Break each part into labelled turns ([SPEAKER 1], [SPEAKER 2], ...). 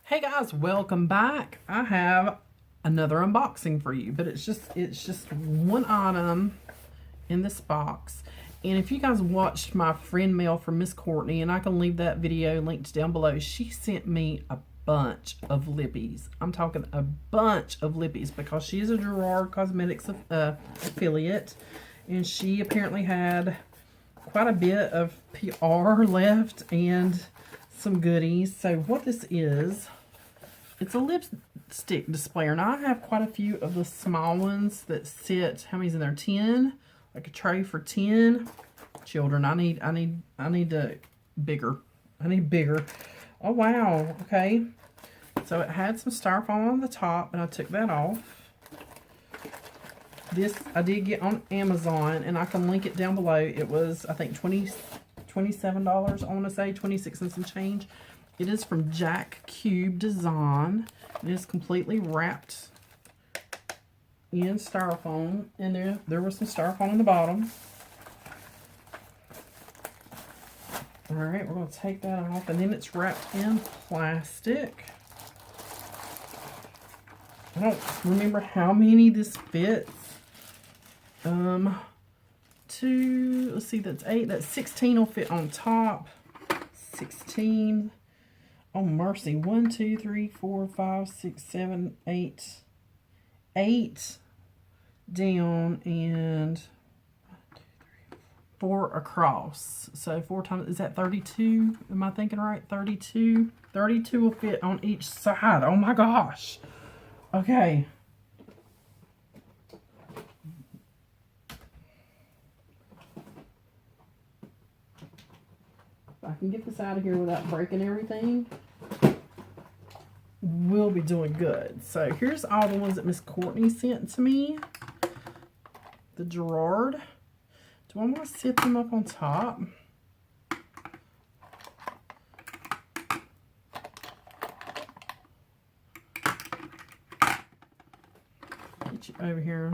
[SPEAKER 1] Hey guys, welcome back. I have another unboxing for you, but it's just one item in this box. And if you guys watched my friend mail from Miss Courtney, and I can leave that video linked down below, she sent me a bunch of lippies. I'm talking a bunch of lippies because she's a Gerard Cosmetics affiliate, and she apparently had quite a bit of PR left and some goodies. So what this is, it's a lipstick displayer. Now I have quite a few of the small ones that sit, how many's in there? 10, like a tray for 10 children. I need a bigger. I need bigger. Oh wow, okay. So it had some styrofoam on the top, and I took that off. This I did get on Amazon, and I can link it down below. It was, I think, $27, I want to say, 26 and some change. It is from Jack Cube Design. It is completely wrapped in styrofoam, and there was some styrofoam in the bottom. All right, we're going to take that off, and then it's wrapped in plastic. I don't remember how many this fits. Let's see, that's 8. That's 16 will fit on top. 16. Oh, mercy. 1, 2, 3, 4, 5, 6, 7, 8. 8 down and 4 across. So 4 times, is that 32? Am I thinking right? 32? 32 will fit on each side. Oh my gosh. Okay. I can get this out of here without breaking everything, we'll be doing good. So here's all the ones that Miss Courtney sent to me. The Gerard. Do I want to sit them up on top? Get you over here.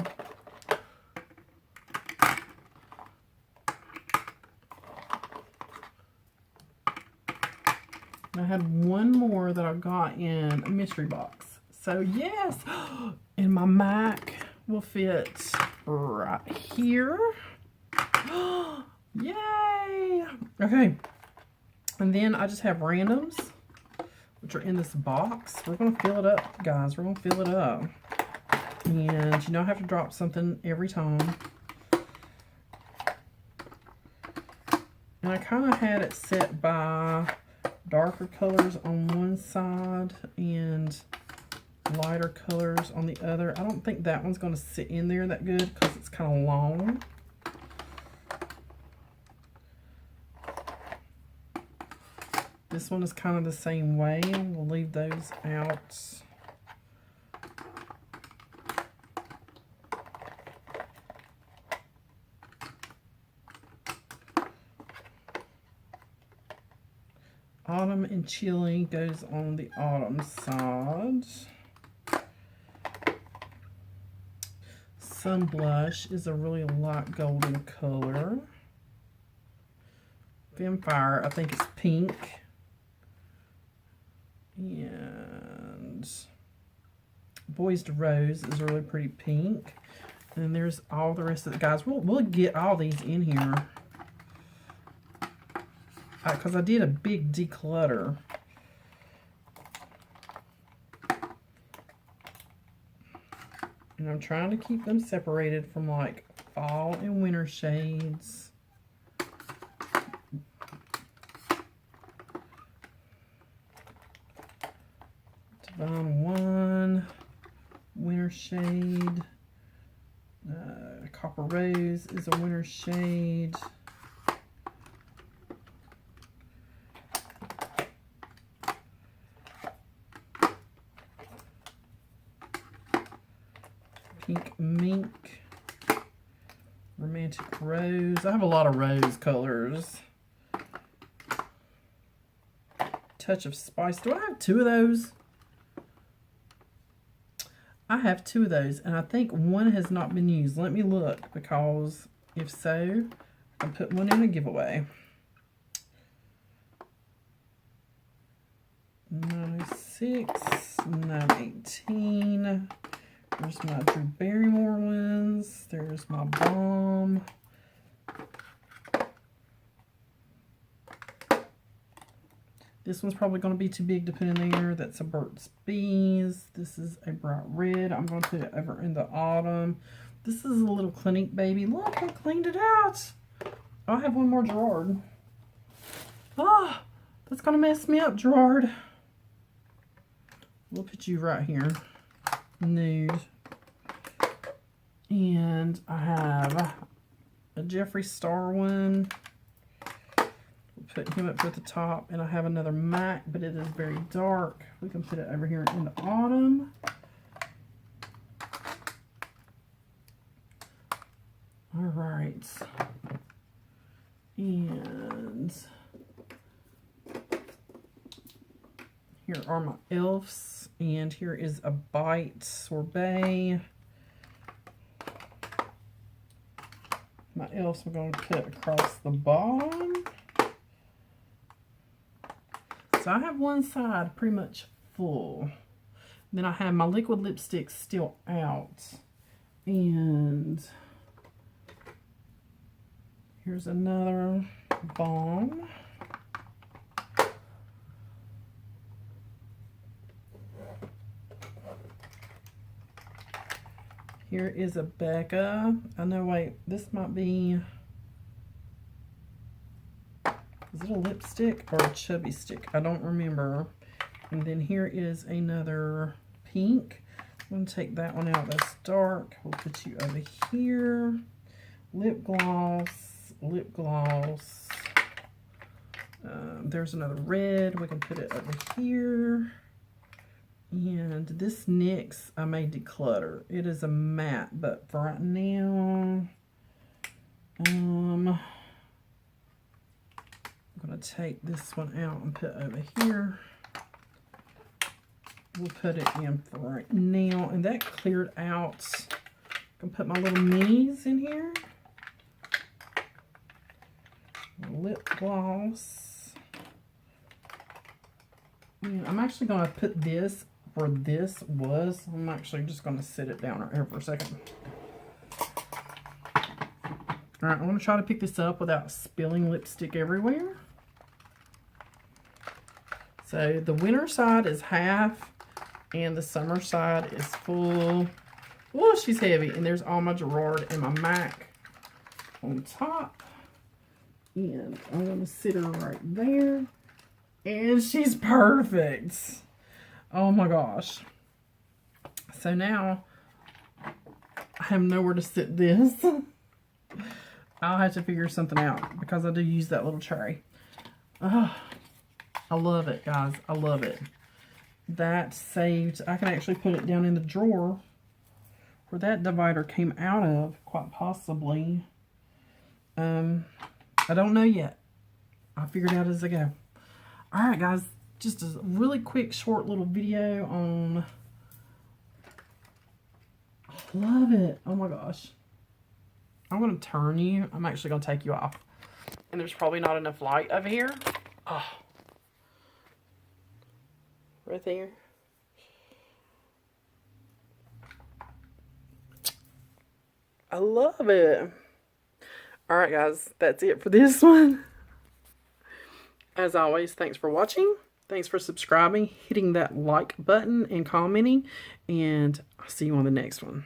[SPEAKER 1] I had one more that I got in a mystery box. So yes, and my MAC will fit right here. Yay! Okay, and then I just have randoms, which are in this box. We're gonna fill it up, guys. We're gonna fill it up. And you know I have to drop something every time. And I kind of had it set by darker colors on one side and lighter colors on the other. I don't think that one's going to sit in there that good because it's kind of long. This one is kind of the same way. We'll leave those out. Autumn and Chili goes on the autumn side. Sun Blush is a really light golden color. Vampire, I think it's pink. And Boys to Rose is a really pretty pink. And then there's all the rest of the guys. We'll get all these in here, because I did a big declutter. And I'm trying to keep them separated from like fall and winter shades. Divine One, winter shade. Copper Rose is a winter shade. Pink Mink, Romantic Rose. I have a lot of rose colors. Touch of Spice. Do I have 2 of those? I have 2 of those, and I think one has not been used. Let me look, because if so, I'll put one in a giveaway. Nice. 6, 918. There's my Drew Barrymore ones. There's my Balm. This one's probably going to be too big to put in there. That's a Burt's Bees. This is a bright red. I'm going to put it over in the autumn. This is a little Clinique baby. Look, I cleaned it out. I have one more Gerard. Ah, that's going to mess me up, Gerard. We'll put you right here. Nude. And I have a Jeffree Star one. Put him up at the top, and I have another MAC, but it is very dark. We can put it over here in the autumn. All right, and here are my elves, and here is a Bite Sorbet. My elves I'm going to put across the bottom. So I have one side pretty much full. Then I have my liquid lipstick still out. And here's another Balm. Here is a Becca. I know, wait, this might be... Is it a lipstick or a chubby stick? I don't remember. And then here is another pink. I'm going to take that one out. That's dark. We'll put you over here. Lip gloss. Lip gloss. There's another red. We can put it over here. And this NYX I may declutter. It is a matte, but for right now, I'm going to take this one out and put over here. We'll put it in for right now. And that cleared out. I can put my little minis in here. Lip gloss. And I'm actually going to put this where this was. I'm actually just going to sit it down right here for a second. Alright, I'm going to try to pick this up without spilling lipstick everywhere. So the winter side is half and the summer side is full. Oh, she's heavy. And there's all my Gerard and my MAC on top. And I'm going to sit her right there. And she's perfect. Oh my gosh. So now I have nowhere to sit this. I'll have to figure something out because I do use that little tray. Oh, I love it, guys. I love it. That saved. I can actually put it down in the drawer where that divider came out of, quite possibly. I don't know yet. I'll figure it out as I go. Alright, guys. Just a really quick, short little video on... I love it. Oh my gosh. I'm going to turn you. I'm actually going to take you off. And there's probably not enough light over here. Oh. Right there. I love it. Alright guys, that's it for this one. As always, thanks for watching. Thanks for subscribing, hitting that like button and commenting. And I'll see you on the next one.